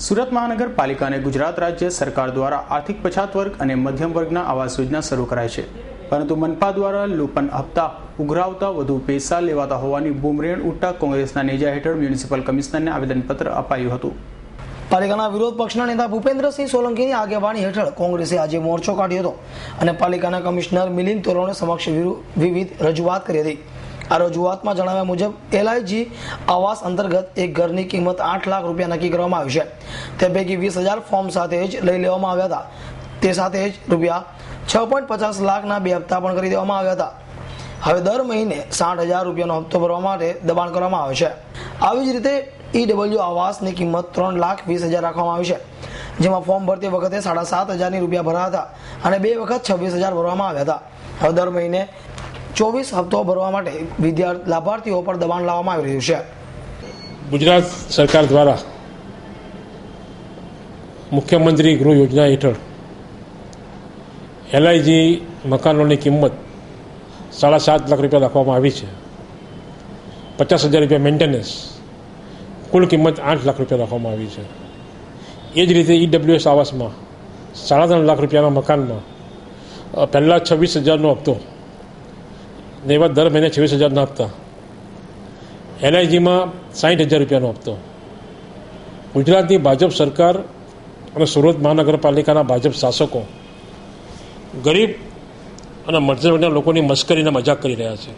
સુરત મહાનગરપાલિકાને ગુજરાત રાજ્ય સરકાર દ્વારા આર્થિક પછાત વર્ગ અને મધ્યમ વર્ગના આવાસ યોજના શરૂ કરાઈ છે, પરંતુ મનપા દ્વારા લૂપન હપ્તા ઉઘરાવતા વધુ પૈસા લેવાતા હોવાની બૂમરેણ ઉઠતા કોંગ્રેસના નેજા હેઠળ મ્યુનિસિપલ કમિશનરને આવેદનપત્ર અપાયું હતું। પાલિકાના વિરોધ પક્ષના નેતા ભૂપેન્દ્રસિંહ સોલંકીની આગેવાની હેઠળ કોંગ્રેસે આજે મોરચો કાઢ્યો હતો અને પાલિકાના કમિશનર મિલિંદ તોરવણે સમક્ષ વિવિધ રજૂઆત કરી હતી। આ રજૂઆતમાં જણાવ્યા મુજબ LIG આવાસ અંતર્ગત એક ઘરની કિંમત 8 લાખ રૂપિયા નક્કી કરવામાં આવી છે। તે પૈકી 20,000 ફોર્મ સાથે જ લઈ લેવામાં આવ્યા હતા। તે સાથે જ રૂપિયા 6.50 લાખના 2 હપ્તા પણ કરી દેવામાં આવ્યા હતા। હવે દર મહિને 60,000 રૂપિયાનો હપ્તો ભરવા માટે દબાણ કરવામાં આવે છે। આવી જ રીતે EW આવાસની કિંમત 3,20,000 રાખવામાં આવી છે, જેમાં ફોર્મ ભરતી વખતે 7,500 રૂપિયા ભર્યા હતા અને 2 વખત 26,000 ભરવામાં આવ્યા હતા। હવે દર મહિને 24 હપ્તો ભરવા માટે લાભાર્થીઓ પર દબાણ લાવવામાં આવી રહ્યું છે। ગુજરાત સરકાર દ્વારા મુખ્યમંત્રી ગૃહ યોજના હેઠળ LIG મકાનોની કિંમત 7.5 લાખ રૂપિયા રાખવામાં આવી છે। 50,000 રૂપિયા મેન્ટેનન્સ, કુલ કિંમત 8 લાખ રૂપિયા રાખવામાં આવી છે। એ જ રીતે EWS આવાસમાં 3.5 લાખ રૂપિયાના મકાનમાં પહેલાં 26,000નો હપ્તો ને એવા દર મહિને 26,000ના હપ્તા, LIGમાં 60,000 રૂપિયાનો હપ્તો। ગુજરાતની ભાજપ સરકાર અને સુરત મહાનગરપાલિકાના ભાજપ શાસકો ગરીબ અને મધ્યમ વર્ગના લોકોની મશ્કરીને મજાક કરી રહ્યા છે।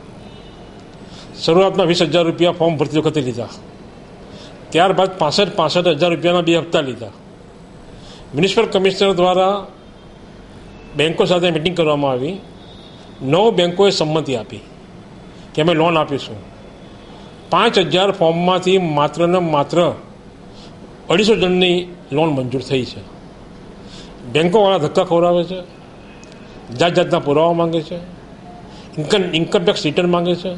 શરૂઆતમાં 20,000 રૂપિયા ફોર્મ ભરતી વખતે લીધા, ત્યારબાદ 65,000 રૂપિયાના 2 હપ્તા લીધા। મ્યુનિસિપલ કમિશનર દ્વારા બેન્કો સાથે મિટિંગ કરવામાં આવી। 9 બેન્કોએ સંમતિ આપી કે અમે લોન આપીશું। 5,000 ફોર્મમાંથી માત્ર ને માત્ર 250 જણની લોન મંજૂર થઈ છે। બેન્કોવાળા ધક્કા ખવડાવે છે, જાત જાતના પુરાવા માંગે છે, ઇન્કમટેક્સ રિટર્ન માંગે છે।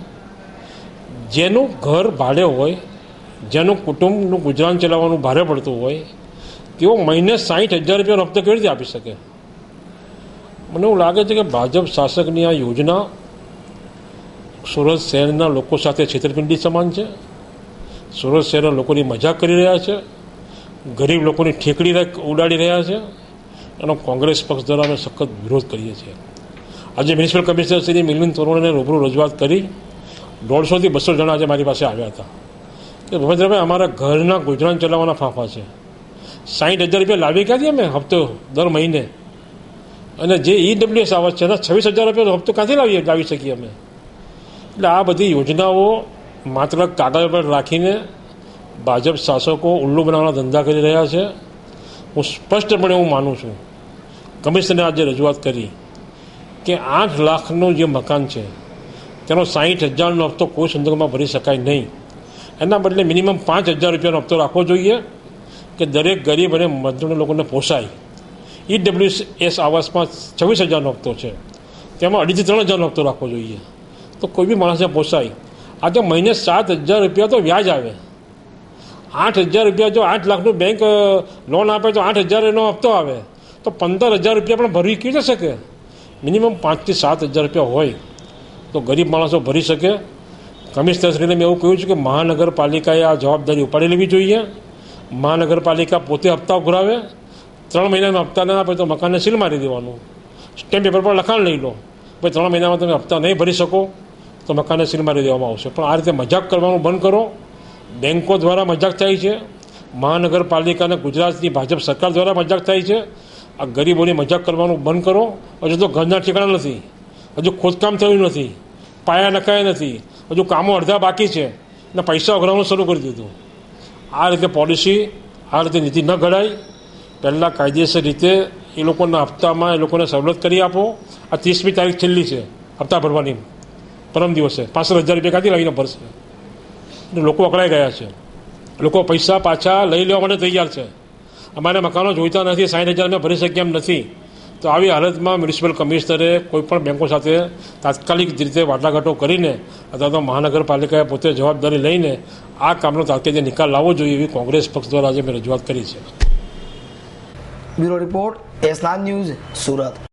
જેનું ઘર ભાડે હોય, જેનું કુટુંબનું ગુજરાન ચલાવવાનું ભારે પડતું હોય, તેઓ મહિને 60,000 રૂપિયાનો હપ્તો કેવી રીતે આપી શકે? મને એવું લાગે છે કે ભાજપ શાસકની આ યોજના સુરત શહેરના લોકો સાથે છેતરપિંડી સમાન છે। સુરત શહેરના લોકોની મજાક કરી રહ્યા છે, ગરીબ લોકોની ઠેકડી ઉડાડી રહ્યા છે, એનો કોંગ્રેસ પક્ષ દ્વારા અમે સખત વિરોધ કરીએ છીએ। આજે મ્યુનિસિપલ કમિશનર શ્રી મિલિંદ તોરવણેને રૂબરૂ રજૂઆત કરી 150 થી 200 જણા આજે મારી પાસે આવ્યા હતા કે ભૂપેન્દ્રભાઈ અમારા ઘરના ગુજરાન ચલાવવાના ફાંફા છે, 60,000 રૂપિયા લાવી ક્યાંથી અમે હપ્તો દર મહિને? અને જે EWS આવાસ છે એના 26,000 રૂપિયાનો હપ્તો ક્યાંથી લાવી શકીએ અમે? એટલે આ બધી યોજનાઓ માત્ર કાગળ પર રાખીને ભાજપ શાસકો ઉલ્લુ બનાવવાના ધંધા કરી રહ્યા છે। હું સ્પષ્ટપણે હું માનું છું, કમિશનરે આજે રજૂઆત કરી કે 8 લાખનું જે મકાન છે તેનો 60,000નો હપ્તો કોઈ સંજોગોમાં ભરી શકાય નહીં। એના બદલે મિનિમમ 5,000 રૂપિયાનો હપ્તો રાખવો જોઈએ કે દરેક ગરીબ અને મધ્યમ લોકોને પોસાય। EWS આવાસમાં 26,000નો હપ્તો છે, તેમાં 2,500 થી 3,000નો હપ્તો રાખવો જોઈએ તો કોઈ બી માણસને પોસાય। આજે મહિને 7,000 રૂપિયા તો વ્યાજ આવે। 8,000 રૂપિયા જો 8 લાખનું બેંક લોન આપે તો 8,000નો હપ્તો આવે તો 15,000 રૂપિયા પણ ભરી કેવી રીતે શકે? મિનિમમ 5,000 થી 7,000 રૂપિયા હોય તો ગરીબ માણસો ભરી શકે। કમિશનરશ્રીને મેં એવું કહ્યું છે કે મહાનગરપાલિકાએ આ જવાબદારી ઉપાડી લેવી જોઈએ। મહાનગરપાલિકા પોતે હપ્તા ઉઘરાવે, 3 મહિનાના હપ્તા ના આપે તો મકાનને સીલ મારી દેવાનું, સ્ટેમ્પ પેપર પર લખાણ લઈ લો, ભાઈ 3 મહિનામાં તમે હપ્તા નહીં ભરી શકો તો મકાનને સીલ મારી દેવામાં આવશે। પણ આ રીતે મજાક કરવાનું બંધ કરો। બેન્કો દ્વારા મજાક થાય છે, મહાનગરપાલિકા અને ગુજરાતની ભાજપ સરકાર દ્વારા મજાક થાય છે। આ ગરીબોની મજાક કરવાનું બંધ કરો। હજુ તો ઘરના ઠેકાણા નથી, હજુ ખોદકામ થયું નથી, પાયા નખાયા નથી, હજુ કામો અડધા બાકી છે અને પૈસા ઉઘરાવવાનું શરૂ કરી દીધું। આ રીતે પોલિસી, આ રીતે નીતિ ન ઘડાય। પહેલાં કાયદેસર રીતે એ લોકોના હપ્તામાં એ લોકોને સવલત કરી આપો। આ 30મી તારીખ છેલ્લી છે હપ્તા ભરવાની, પરમ દિવસે 65,000 રૂપિયા ક્યાંથી લાવીને ભરશે? એટલે લોકો અકળાઈ ગયા છે, લોકો પૈસા પાછા લઈ લેવા માટે તૈયાર છે। અમારે મકાનો જોઈતા નથી, 60,000 અમે ભરી શકીએ એમ નથી। તો આવી હાલતમાં મ્યુનિસિપલ કમિશનરે કોઈપણ બેન્કો સાથે તાત્કાલિક રીતે વાટાઘાટો કરીને અથવા તો મહાનગરપાલિકાએ પોતે જવાબદારી લઈને આ કામનો તાત્કાલિક નિકાલ લાવવો જોઈએ એવી કોંગ્રેસ પક્ષ દ્વારા આજે મેં રજૂઆત કરી છે। Bureau report, S9 news, Surat.